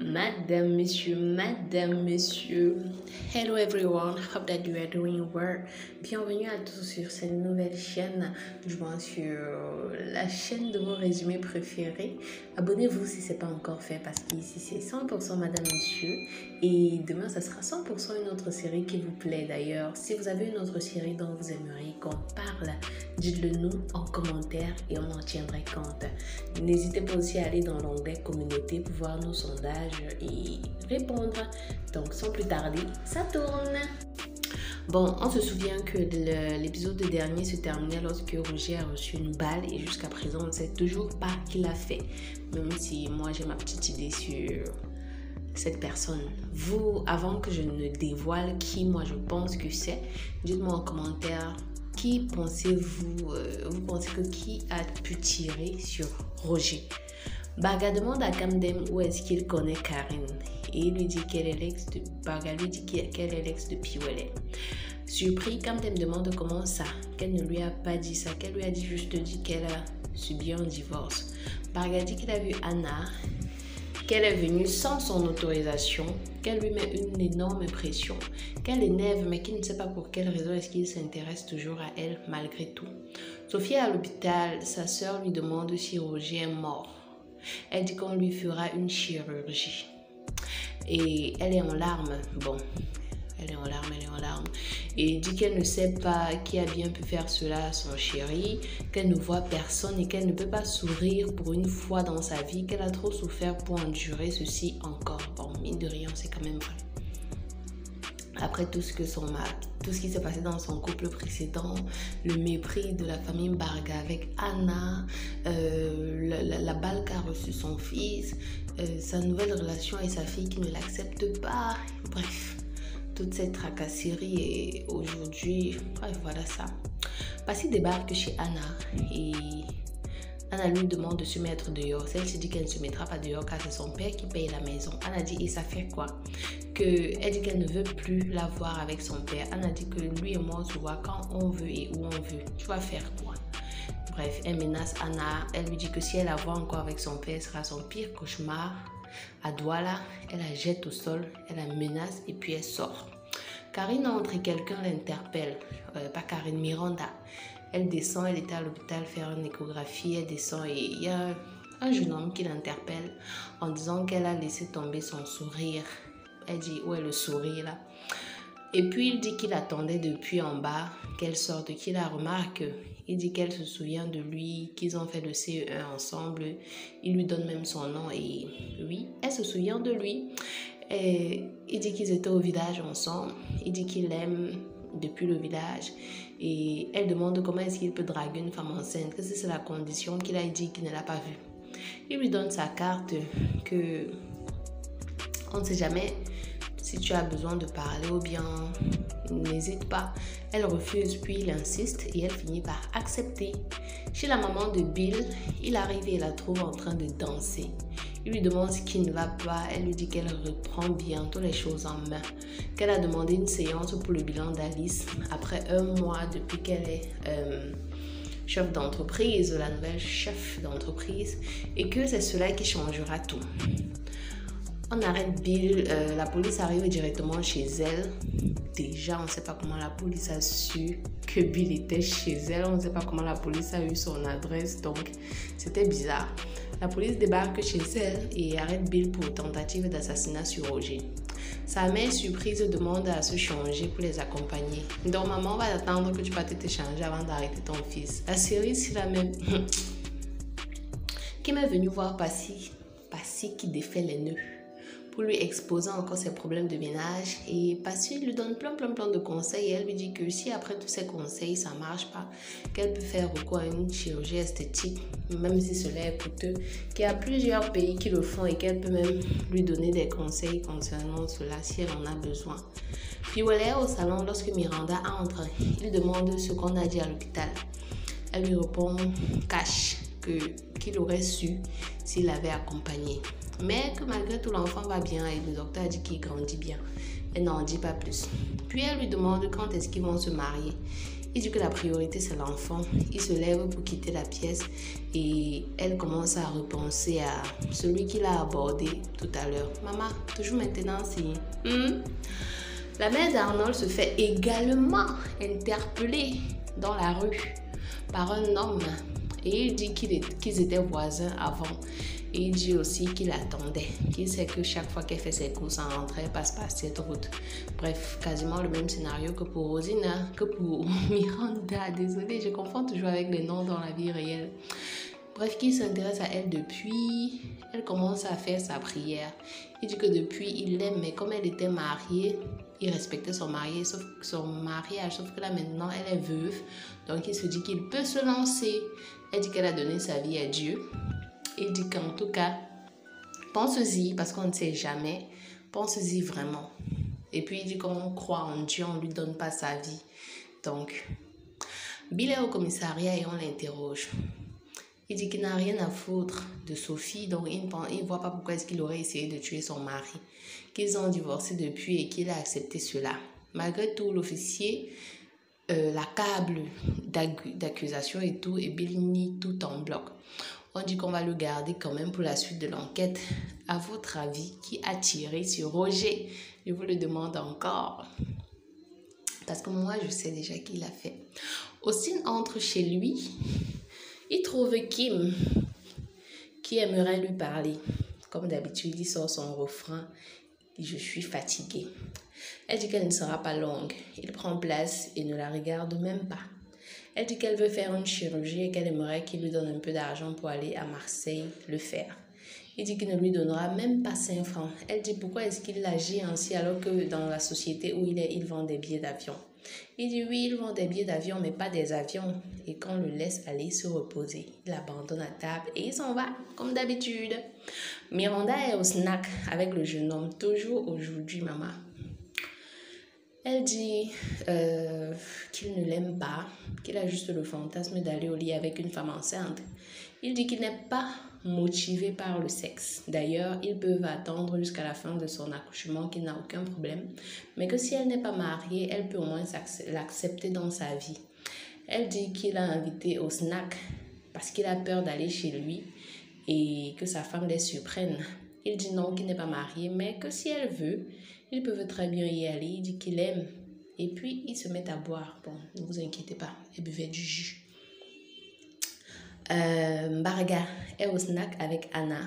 Madame, monsieur. Hello everyone, hope that you are doing well. Bienvenue à tous sur cette nouvelle chaîne, du moins sur la chaîne de vos résumés préférés. Abonnez-vous si ce n'est pas encore fait parce qu'ici c'est 100% Madame, monsieur. Et demain ça sera 100% une autre série qui vous plaît d'ailleurs. Si vous avez une autre série dont vous aimeriez qu'on parle, dites-le nous en commentaire et on en tiendrait compte. N'hésitez pas aussi à aller dans l'onglet communauté pour voir nos sondages et répondre. Donc sans plus tarder, ça tourne. Bon, on se souvient que l'épisode dernier se terminait lorsque Roger a reçu une balle et jusqu'à présent on ne sait toujours pas qui l'a fait. Même si moi j'ai ma petite idée sur cette personne. Vous, avant que je ne dévoile qui moi je pense que c'est, dites-moi en commentaire qui pensez-vous, vous pensez que qui a pu tirer sur Roger. Baga demande à Kamdem où est-ce qu'il connaît Karine et il lui dit qu'elle est l'ex de Baga lui dit qu'elle est l'ex de Piwele. Surpris, Kamdem demande comment ça, qu'elle ne lui a pas dit ça, qu'elle lui a juste dit qu'elle a subi un divorce. Baga dit qu'il a vu Anna, qu'elle est venue sans son autorisation, qu'elle lui met une énorme pression, qu'elle l'énerve mais qu'il ne sait pas pour quelle raison est-ce qu'il s'intéresse toujours à elle malgré tout. Sophie est à l'hôpital, sa sœur lui demande si Roger est mort. Elle dit qu'on lui fera une chirurgie. Et elle est en larmes. Bon, elle est en larmes. Et dit qu'elle ne sait pas qui a bien pu faire cela à son chéri, qu'elle ne voit personne et qu'elle ne peut pas sourire pour une fois dans sa vie, qu'elle a trop souffert pour endurer ceci encore. Bon, mine de rien, c'est quand même vrai. Après tout ce qui s'est passé dans son couple précédent, le mépris de la famille Barga avec Anna, la balle qu'a reçue son fils, sa nouvelle relation avec sa fille qui ne l'accepte pas, bref, toute cette tracasserie et aujourd'hui, bref, voilà ça. Passy débarque chez Anna et Anna lui demande de se mettre dehors. Celle-ci dit qu'elle ne se mettra pas dehors car c'est son père qui paye la maison. Anna dit et ça fait quoi? Elle dit qu'elle ne veut plus la voir avec son père. Anna dit que lui et moi on se voit quand on veut et où on veut. Tu vas faire quoi? Bref, elle menace Anna. Elle lui dit que si elle la voit encore avec son père, ce sera son pire cauchemar. À Douala, elle la jette au sol, elle la menace et puis elle sort. Karine entre et quelqu'un l'interpelle. Pas Karine, Miranda. Elle descend, elle était à l'hôpital faire une échographie, elle descend et il y a un jeune homme qui l'interpelle en disant qu'elle a laissé tomber son sourire. Elle dit, où est le sourire là? Et puis il dit qu'il attendait depuis en bas qu'elle sorte, qu'il la remarque. Il dit qu'elle se souvient de lui, qu'ils ont fait le CE1 ensemble. Il lui donne même son nom et oui, elle se souvient de lui. Et il dit qu'ils étaient au village ensemble. Il dit qu'il l'aime depuis le village et elle demande comment est-ce qu'il peut draguer une femme enceinte, que c'est la condition qu'il a dit qu'il ne l'a pas vue. Il lui donne sa carte que on ne sait jamais si tu as besoin de parler ou bien n'hésite pas. Elle refuse puis il insiste et elle finit par accepter. Chez la maman de Bill, il arrive et la trouve en train de danser. Il lui demande ce qui ne va pas. Elle lui dit qu'elle reprend bientôt les choses en main. Qu'elle a demandé une séance pour le bilan d'Alice après un mois depuis qu'elle est chef d'entreprise, la nouvelle chef d'entreprise, et que c'est cela qui changera tout. On arrête Bill, la police arrive directement chez elle. Déjà, on ne sait pas comment la police a su que Bill était chez elle. On ne sait pas comment la police a eu son adresse, donc c'était bizarre. La police débarque chez elle et arrête Bill pour tentative d'assassinat sur Roger. Sa mère surprise demande à se changer pour les accompagner. Donc maman va attendre que tu partes te changer avant d'arrêter ton fils. La série c'est la même. Qui m'est venu voir Passy qui défait les nœuds pour lui exposer encore ses problèmes de ménage et Passy lui donne plein de conseils et elle lui dit que si après tous ces conseils ça marche pas, qu'elle peut faire recours à une chirurgie esthétique même si cela est coûteux, qu'il y a plusieurs pays qui le font et qu'elle peut même lui donner des conseils concernant cela si elle en a besoin. Puis elle est au salon lorsque Miranda entre, il demande ce qu'on a dit à l'hôpital. Elle lui répond cache qu'il aurait su s'il l'avait accompagné. Mais que malgré tout l'enfant va bien et le docteur a dit qu'il grandit bien. Elle n'en dit pas plus. Puis elle lui demande quand est-ce qu'ils vont se marier. Il dit que la priorité c'est l'enfant. Il se lève pour quitter la pièce et elle commence à repenser à celui qu'il a abordé tout à l'heure. Maman, toujours maintenant si... La mère d'Arnold se fait également interpeller dans la rue par un homme et il dit qu'ils étaient voisins avant. Et il dit aussi qu'il attendait, qu'il sait que chaque fois qu'elle fait ses courses en rentrée, elle passe par cette route. Bref, quasiment le même scénario que pour Rosina, que pour Miranda. Désolée, je confonds toujours avec les noms dans la vie réelle. Bref, qu'il s'intéresse à elle depuis, elle commence à faire sa prière. Il dit que depuis, il l'aime, mais comme elle était mariée, il respectait son mariage, sauf que là maintenant, elle est veuve. Donc, il se dit qu'il peut se lancer. Elle dit qu'elle a donné sa vie à Dieu. Il dit qu'en tout cas, pense-y, parce qu'on ne sait jamais, pense-y vraiment. Et puis, il dit qu'on croit en Dieu, on ne lui donne pas sa vie. Donc, Bill est au commissariat et on l'interroge. Il dit qu'il n'a rien à foutre de Sophie, donc il ne voit pas pourquoi est-ce qu'il aurait essayé de tuer son mari. Qu'ils ont divorcé depuis et qu'il a accepté cela. Malgré tout, l'officier l'accable d'accusations et tout, et Bill nie tout en bloc. On dit qu'on va le garder quand même pour la suite de l'enquête. À votre avis, qui a tiré sur Roger? Je vous le demande encore. Parce que moi, je sais déjà qui l'a fait. Austin entre chez lui. Il trouve Kim, qui aimerait lui parler. Comme d'habitude, il sort son refrain. Je suis fatiguée. Elle dit qu'elle ne sera pas longue. Il prend place et ne la regarde même pas. Elle dit qu'elle veut faire une chirurgie et qu'elle aimerait qu'il lui donne un peu d'argent pour aller à Marseille le faire. Il dit qu'il ne lui donnera même pas 5 francs. Elle dit pourquoi est-ce qu'il agit ainsi alors que dans la société où il est, il vend des billets d'avion. Il dit oui, il vend des billets d'avion mais pas des avions. Et qu'on le laisse aller se reposer. Il abandonne la table et il s'en va comme d'habitude. Miranda est au snack avec le jeune homme. Toujours aujourd'hui, maman. Elle dit qu'il ne l'aime pas, qu'il a juste le fantasme d'aller au lit avec une femme enceinte. Il dit qu'il n'est pas motivé par le sexe. D'ailleurs, ils peuvent attendre jusqu'à la fin de son accouchement, qu'il n'a aucun problème. Mais que si elle n'est pas mariée, elle peut au moins l'accepter dans sa vie. Elle dit qu'il a invité au snack parce qu'il a peur d'aller chez lui et que sa femme les surprenne. Il dit non, qu'il n'est pas marié, mais que si elle veut, ils peuvent très bien y aller. Il dit qu'il aime. Et puis, ils se mettent à boire. Bon, ne vous inquiétez pas, ils buvaient du jus. Mbarga est au snack avec Anna.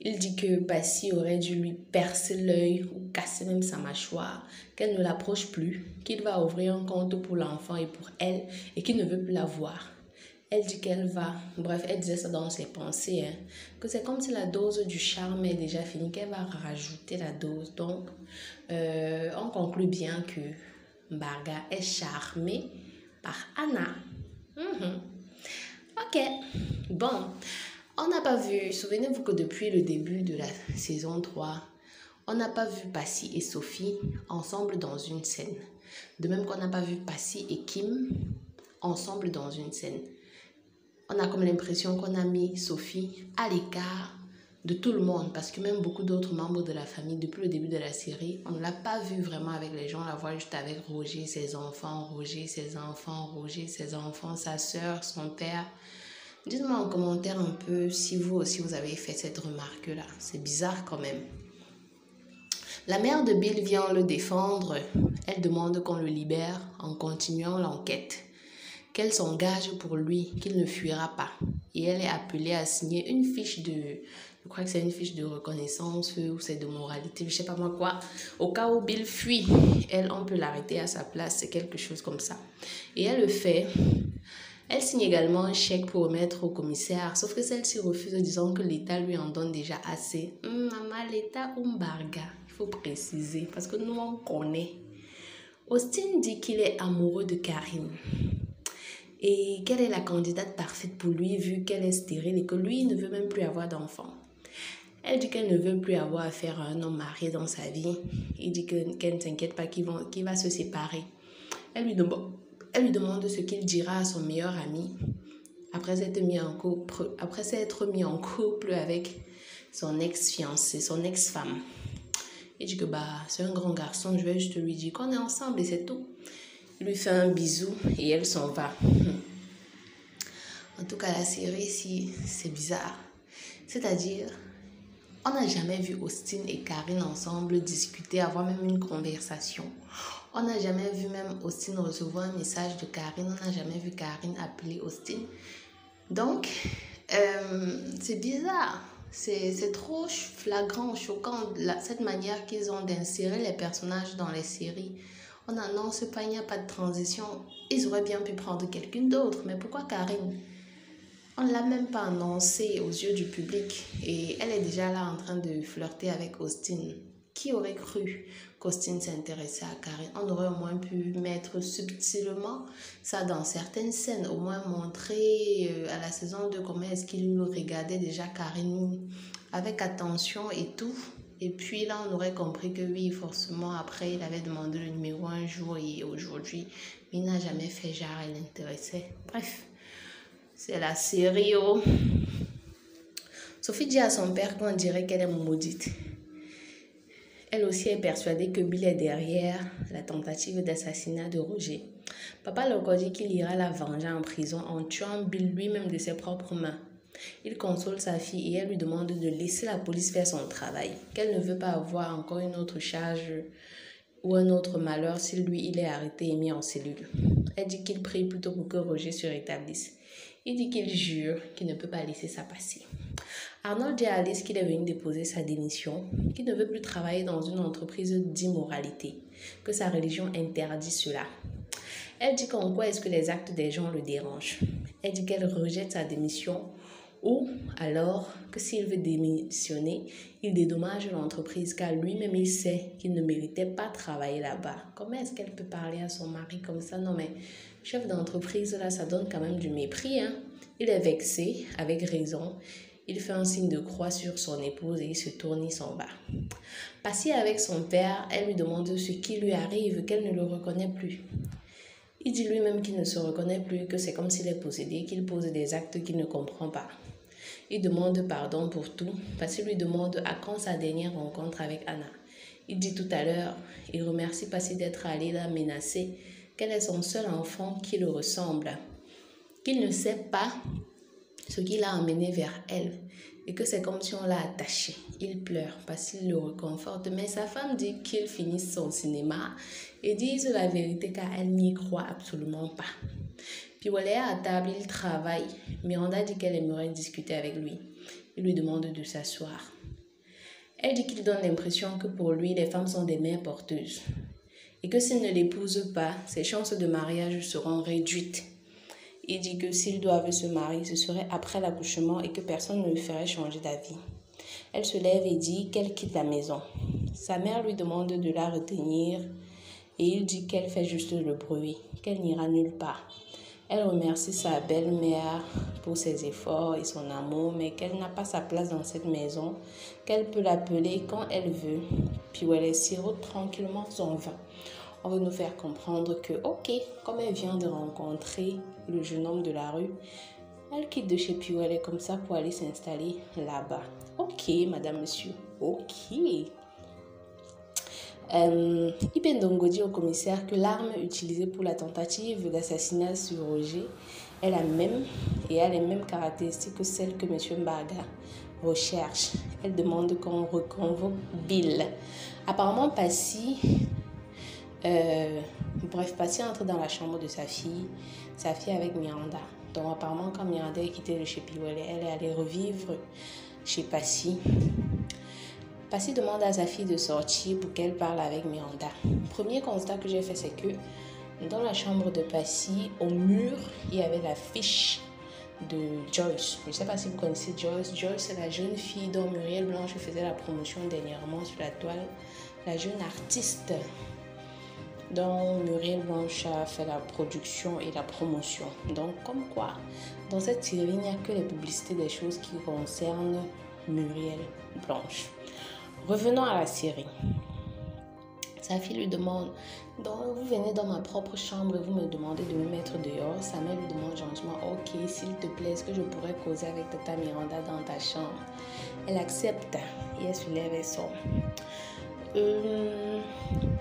Il dit que Passy aurait dû lui percer l'œil ou casser même sa mâchoire, qu'elle ne l'approche plus, qu'il va ouvrir un compte pour l'enfant et pour elle et qu'il ne veut plus la voir. Elle dit qu'elle va, bref, elle disait ça dans ses pensées, que c'est comme si la dose du charme est déjà finie, qu'elle va rajouter la dose. Donc, on conclut bien que Mbarga est charmée par Anna. Ok, bon, on n'a pas vu, souvenez-vous que depuis le début de la saison 3, on n'a pas vu Passy et Sophie ensemble dans une scène. De même qu'on n'a pas vu Passy et Kim ensemble dans une scène. On a comme l'impression qu'on a mis Sophie à l'écart de tout le monde parce que même beaucoup d'autres membres de la famille, depuis le début de la série, on ne l'a pas vue vraiment avec les gens. On la voit juste avec Roger, ses enfants, Roger, ses enfants, Roger, ses enfants, sa soeur, son père. Dites-moi en commentaire un peu si vous aussi vous avez fait cette remarque-là. C'est bizarre quand même. La mère de Bill vient le défendre. Elle demande qu'on le libère en continuant l'enquête. Qu'elle s'engage pour lui, qu'il ne fuira pas. Et elle est appelée à signer une fiche de... Je crois que c'est une fiche de reconnaissance ou c'est de moralité, je sais pas moi quoi. Au cas où Bill fuit, elle, on peut l'arrêter à sa place, c'est quelque chose comme ça. Et elle le fait. Elle signe également un chèque pour remettre au commissaire, sauf que celle-ci refuse en disant que l'État lui en donne déjà assez. Maman, l'État ou Mbarga, il faut préciser, parce que nous on connaît. Austin dit qu'il est amoureux de Karim. Et quelle est la candidate parfaite pour lui vu qu'elle est stérile et que lui ne veut même plus avoir d'enfant. Elle dit qu'elle ne veut plus avoir affaire à un homme marié dans sa vie. Il dit qu'elle ne s'inquiète pas qu'il va se séparer. Elle lui demande ce qu'il dira à son meilleur ami après s'être mis en couple avec son ex-fiancée, son ex-femme. Il dit que c'est un grand garçon, je vais juste lui dire qu'on est ensemble et c'est tout. Il lui fait un bisou et elle s'en va. En tout cas, la série ici, c'est bizarre. C'est-à-dire, on n'a jamais vu Austin et Karine ensemble discuter, avoir même une conversation. On n'a jamais vu même Austin recevoir un message de Karine. On n'a jamais vu Karine appeler Austin. Donc, c'est bizarre. C'est trop flagrant, choquant, cette manière qu'ils ont d'insérer les personnages dans les séries. On n'annonce pas, il n'y a pas de transition. Ils auraient bien pu prendre quelqu'un d'autre. Mais pourquoi Karine? On ne l'a même pas annoncé aux yeux du public et elle est déjà là en train de flirter avec Austin. Qui aurait cru qu'Austin s'intéressait à Karine? On aurait au moins pu mettre subtilement ça dans certaines scènes, au moins montrer à la saison 2 comment est-ce qu'il regardait déjà Karine avec attention et tout. Et puis là, on aurait compris que oui, forcément, après, il avait demandé le numéro un jour et aujourd'hui, il n'a jamais fait genre, elle l'intéressait. Bref. C'est la série. Oh. Sophie dit à son père qu'on dirait qu'elle est maudite. Elle aussi est persuadée que Bill est derrière la tentative d'assassinat de Roger. Papa leur dit qu'il ira la venger en prison en tuant Bill lui-même de ses propres mains. Il console sa fille et elle lui demande de laisser la police faire son travail, qu'elle ne veut pas avoir encore une autre charge ou un autre malheur si lui il est arrêté et mis en cellule. Elle dit qu'il prie plutôt pour que Roger se rétablisse. Il dit qu'il jure qu'il ne peut pas laisser ça passer. Arnold dit à Alice qu'il est venu déposer sa démission, qu'il ne veut plus travailler dans une entreprise d'immoralité, que sa religion interdit cela. Elle dit qu'en quoi est-ce que les actes des gens le dérangent. Elle dit qu'elle rejette sa démission ou alors que s'il veut démissionner, il dédommage l'entreprise car lui-même il sait qu'il ne méritait pas travailler là-bas. Comment est-ce qu'elle peut parler à son mari comme ça? Non mais chef d'entreprise là, ça donne quand même du mépris. Hein? Il est vexé, avec raison. Il fait un signe de croix sur son épouse et il se tourne, il s'en va. Passée avec son père, elle lui demande ce qui lui arrive, qu'elle ne le reconnaît plus. Il dit lui-même qu'il ne se reconnaît plus, que c'est comme s'il est possédé, qu'il pose des actes qu'il ne comprend pas. Il demande pardon pour tout, parce qu'il lui demande à quand sa dernière rencontre avec Anna. Il dit tout à l'heure, il remercie Passy d'être allé la menacer, qu'elle est son seul enfant qui le ressemble, qu'il ne sait pas ce qui l'a amené vers elle et que c'est comme si on l'a attaché. Il pleure parce qu'il le réconforte, mais sa femme dit qu'il finisse son cinéma et dise la vérité car elle n'y croit absolument pas. Puis voilà, à table, il travaille. Miranda dit qu'elle aimerait discuter avec lui. Il lui demande de s'asseoir. Elle dit qu'il donne l'impression que pour lui, les femmes sont des mères porteuses et que s'il ne l'épouse pas, ses chances de mariage seront réduites. Il dit que s'ils doivent se marier, ce serait après l'accouchement et que personne ne lui ferait changer d'avis. Elle se lève et dit qu'elle quitte la maison. Sa mère lui demande de la retenir et il dit qu'elle fait juste le bruit, qu'elle n'ira nulle part. Elle remercie sa belle-mère pour ses efforts et son amour, mais qu'elle n'a pas sa place dans cette maison, qu'elle peut l'appeler quand elle veut. Puis elle sirote tranquillement son vin. On veut nous faire comprendre que, ok, comme elle vient de rencontrer le jeune homme de la rue, elle quitte de chez Piouelle comme ça pour aller s'installer là-bas. Ok, madame, monsieur, ok. Ipendongo dit au commissaire que l'arme utilisée pour la tentative d'assassinat sur Roger est la même et a les mêmes caractéristiques que celle que M. Mbaga recherche. Elle demande qu'on reconvoque Bill. Apparemment, Passy entre dans la chambre de sa fille avec Miranda. Donc apparemment, quand Miranda a quitté le chez Piouelle, elle est allée revivre chez Passy. Passy demande à sa fille de sortir pour qu'elle parle avec Miranda. Premier constat que j'ai fait, c'est que dans la chambre de Passy, au mur, il y avait l'affiche de Joyce. Je ne sais pas si vous connaissez Joyce. Joyce, c'est la jeune fille dont Muriel Blanche faisait la promotion dernièrement sur la toile. La jeune artiste dont Muriel Blanche a fait la production et la promotion. Donc, comme quoi, dans cette série, il n'y a que les publicités des choses qui concernent Muriel Blanche. Revenons à la série. Sa fille lui demande, donc vous venez dans ma propre chambre et vous me demandez de me mettre dehors. Sa mère lui demande gentiment, ok, s'il te plaît, est-ce que je pourrais causer avec tata Miranda dans ta chambre? Elle accepte et elle se lève et sort.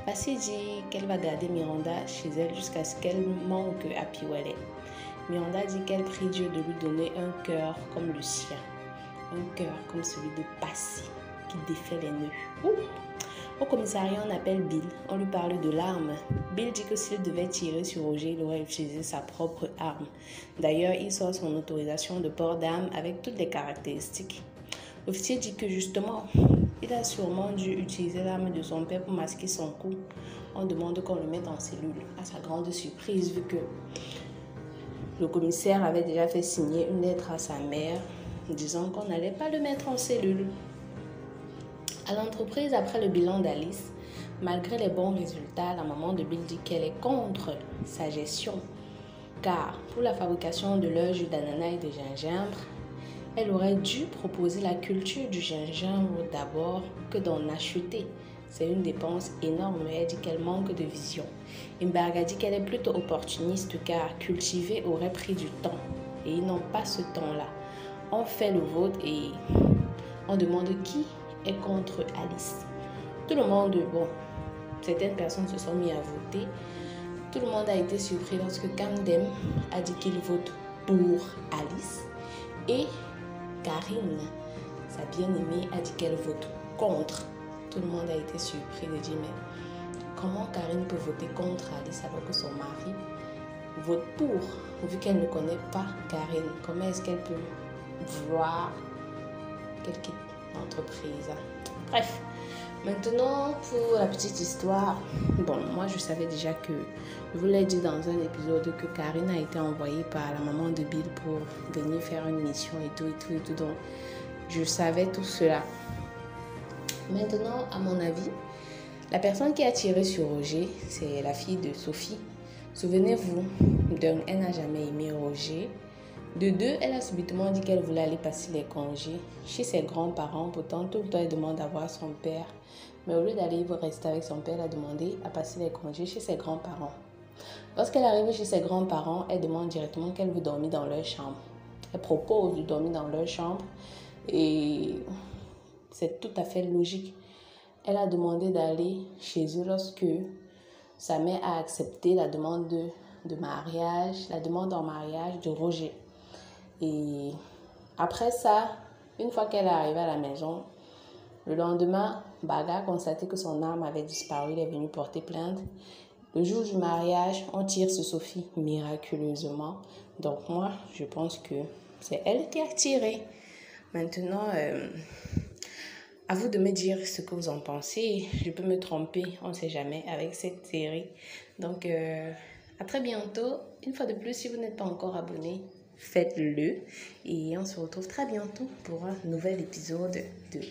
Passy dit qu'elle va garder Miranda chez elle jusqu'à ce qu'elle manque à Piwalet. Miranda dit qu'elle prie Dieu de lui donner un cœur comme le sien. Un cœur comme celui de Passy qui défait les nœuds. Au commissariat, on appelle Bill. On lui parle de l'arme. Bill dit que s'il devait tirer sur Roger, il aurait utilisé sa propre arme. D'ailleurs, il sort son autorisation de port d'arme avec toutes les caractéristiques. L'officier dit que justement, il a sûrement dû utiliser l'arme de son père pour masquer son coup. On demande qu'on le mette en cellule. À sa grande surprise, vu que le commissaire avait déjà fait signer une lettre à sa mère disant qu'on n'allait pas le mettre en cellule. À l'entreprise, après le bilan d'Alice, malgré les bons résultats, la maman de Bill dit qu'elle est contre sa gestion. Car pour la fabrication de leur jus d'ananas et de gingembre, elle aurait dû proposer la culture du gingembre d'abord que d'en acheter. C'est une dépense énorme, mais elle dit qu'elle manque de vision. Imberg a dit qu'elle est plutôt opportuniste car cultiver aurait pris du temps. Et ils n'ont pas ce temps-là. On fait le vote et on demande qui est contre Alice. Tout le monde, certaines personnes se sont mis à voter. Tout le monde a été surpris lorsque Camden a dit qu'il vote pour Alice. Et Karine, sa bien-aimée, a dit qu'elle vote contre. Tout le monde a été surpris de dire, mais comment Karine peut voter contre Alice alors que son mari vote pour, vu qu'elle ne connaît pas Karine? Comment est-ce qu'elle peut vouloir qu'elle quitte l'entreprise? Bref, maintenant pour la petite histoire. Moi je savais déjà que, je vous l'ai dit dans un épisode, que Karine a été envoyée par la maman de Bill pour venir faire une mission et tout. Donc je savais tout cela. Maintenant, à mon avis, la personne qui a tiré sur Roger, c'est la fille de Sophie. Souvenez-vous, d'un, elle n'a jamais aimé Roger. De deux, elle a subitement dit qu'elle voulait aller passer les congés chez ses grands-parents. Pourtant, tout le temps, elle demande à voir son père. Mais au lieu d'aller rester avec son père, elle a demandé à passer les congés chez ses grands-parents. Lorsqu'elle arrive chez ses grands-parents, elle demande directement qu'elle veut dormir dans leur chambre. Elle propose de dormir dans leur chambre et c'est tout à fait logique. Elle a demandé d'aller chez eux lorsque sa mère a accepté la demande de mariage, la demande en mariage de Roger. Et après ça, une fois qu'elle est arrivée à la maison, le lendemain, Baga a constaté que son arme avait disparu. Il est venu porter plainte. Le jour du mariage, on tire sur Sophie miraculeusement. Donc moi, je pense que c'est elle qui a tiré. Maintenant, à vous de me dire ce que vous en pensez. Je peux me tromper, on ne sait jamais avec cette série. Donc, à très bientôt. Une fois de plus, si vous n'êtes pas encore abonné, faites-le. Et on se retrouve très bientôt pour un nouvel épisode de